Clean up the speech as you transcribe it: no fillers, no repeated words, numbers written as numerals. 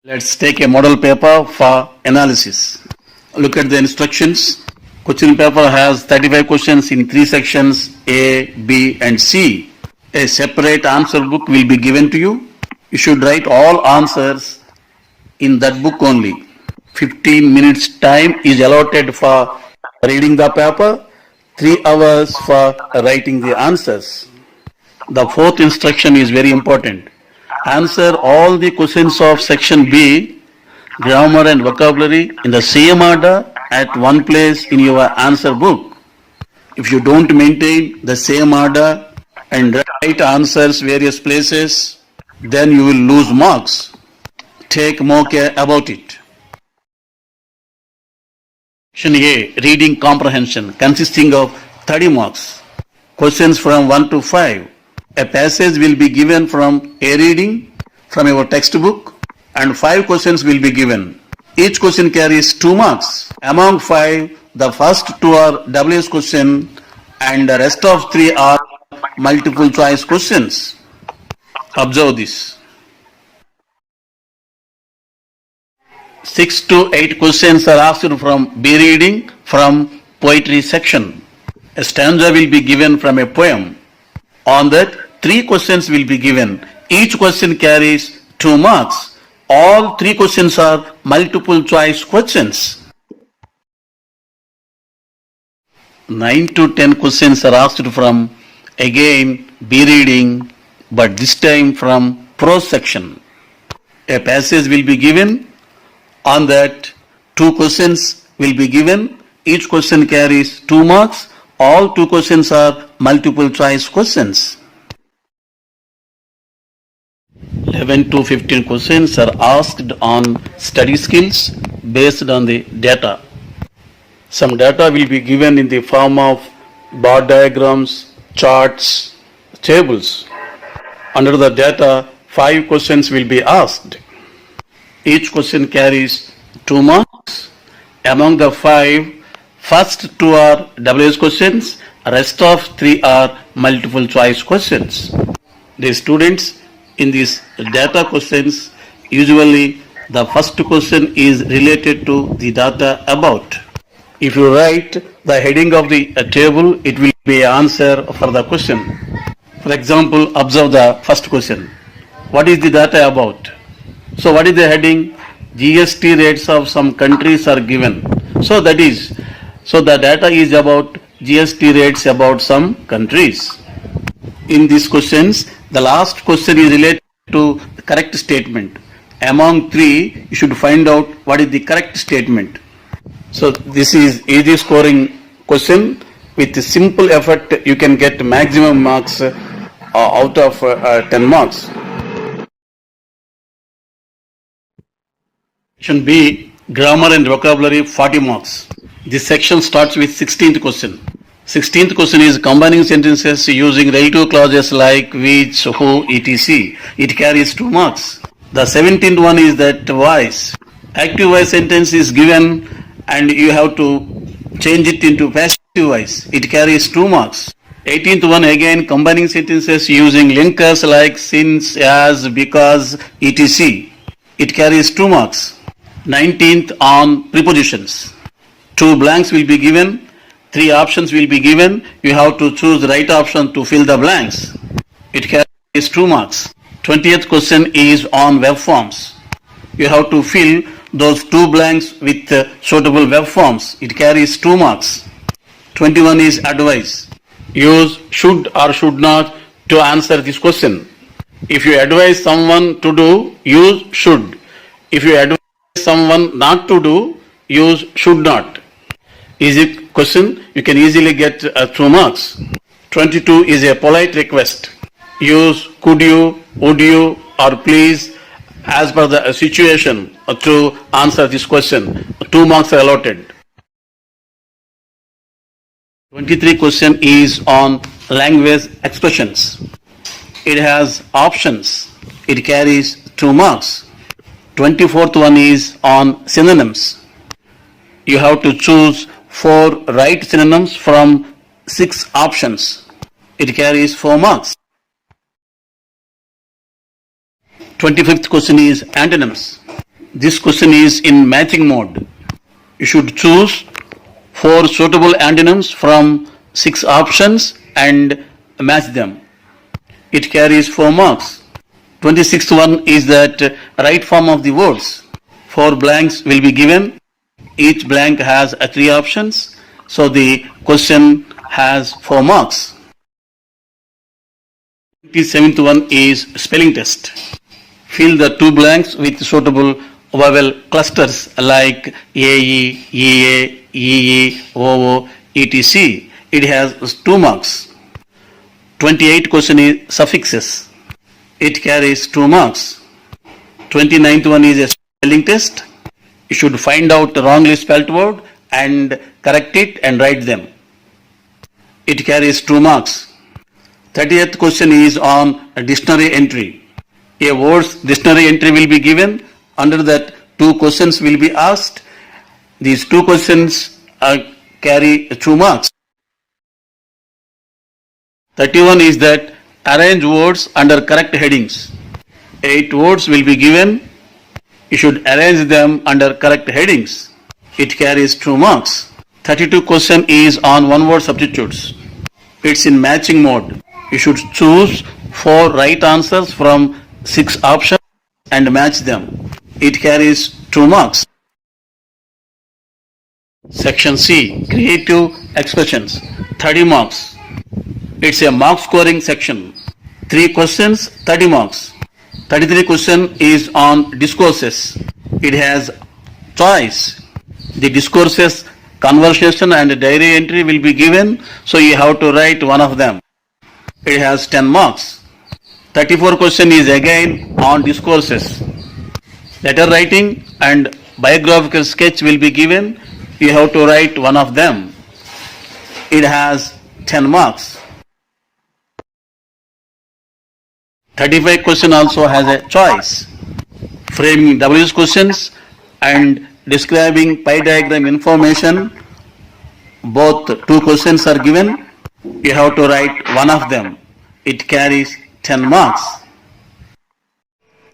Let's take a model paper for analysis. Look at the instructions. Question paper has 35 questions in 3 sections A, B and C. A separate answer book will be given to you. You should write all answers in that book only. 15 minutes time is allotted for reading the paper, 3 hours for writing the answers. The 4th instruction is very important. Answer all the questions of section B, grammar and vocabulary, in the same order at one place in your answer book. If you don't maintain the same order and write answers various places, then you will lose marks. Take more care about it. Section A, reading comprehension, consisting of 30 marks. Questions from 1 to 5. A passage will be given from a reading from your textbook and 5 questions will be given. Each question carries 2 marks. Among 5, the first 2 are WS question and the rest of 3 are multiple choice questions. Observe this. 6 to 8 questions are asked from B reading from poetry section. A stanza will be given from a poem. On that, 3 questions will be given. Each question carries 2 marks. All 3 questions are multiple choice questions. 9 to 10 questions are asked from, again, B reading, but this time from prose section. A passage will be given. On that, 2 questions will be given. Each question carries 2 marks. All 2 questions are multiple choice questions. 11 to 15 questions are asked on study skills based on the data. Some data will be given in the form of bar diagrams, charts, tables. Under the data, 5 questions will be asked. Each question carries 2 marks. Among the 5, first 2 are WS questions, rest of 3 are multiple choice questions. The students, in these data questions, usually the first question is related to the data about. If you write the heading of the table, it will be an answer for the question. For example, observe the first question. What is the data about? So what is the heading? GST rates of some countries are given. So the data is about GST rates about some countries. In these questions, the last question is related to the correct statement. Among 3, you should find out what is the correct statement. So this is easy scoring question. With simple effort, you can get maximum marks out of 10 marks. Section B, grammar and vocabulary, 40 marks. This section starts with 16th question. 16th question is combining sentences using relative clauses like which, who, etc. It carries 2 marks. The 17th one is that voice. Active voice sentence is given and you have to change it into passive voice. It carries 2 marks. 18th one, again, combining sentences using linkers like since, as, because, etc. It carries 2 marks. 19th on prepositions. 2 blanks will be given. 3 options will be given. You have to choose the right option to fill the blanks. It carries 2 marks. 20th question is on verb forms. You have to fill those 2 blanks with suitable verb forms. It carries 2 marks. 21 is advice. Use should or should not to answer this question. If you advise someone to do, use should. If you advise someone not to do, use should not. Easy question, you can easily get 2 marks. 22 is a polite request. Use could you, would you or please as per the situation to answer this question. 2 marks are allotted. 23 question is on language expressions. It has options. It carries 2 marks. 24th one is on synonyms. You have to choose 4 right synonyms from 6 options. It carries 4 marks. 25th question is antonyms. This question is in matching mode. You should choose 4 suitable antonyms from 6 options and match them. It carries 4 marks. 26th one is that right form of the words. 4 blanks will be given. Each blank has 3 options. So the question has 4 marks. 27th one is spelling test. Fill the 2 blanks with suitable vowel clusters like AE, EA, EE, OO, etc. It has 2 marks. 28th question is suffixes. It carries 2 marks. 29th one is a spelling test. You should find out the wrongly spelt word and correct it and write them. It carries 2 marks. 30th question is on a dictionary entry. A word's dictionary entry will be given. Under that, 2 questions will be asked. These 2 questions carry 2 marks. 31 is that arrange words under correct headings. 8 words will be given. You should arrange them under correct headings. It carries 2 marks. 32 question is on one word substitutes. It's in matching mode. You should choose 4 right answers from 6 options and match them. It carries 2 marks. Section C, creative expressions, 30 marks. It's a mark scoring section. 3 questions, 30 marks. 33 question is on discourses. It has choice. The discourses, conversation and diary entry will be given, so you have to write one of them. It has 10 marks. 34 question is again on discourses. Letter writing and biographical sketch will be given. You have to write one of them. It has 10 marks. 35 question also has a choice. Framing W's questions and describing pie diagram information. Both 2 questions are given. You have to write one of them. It carries 10 marks.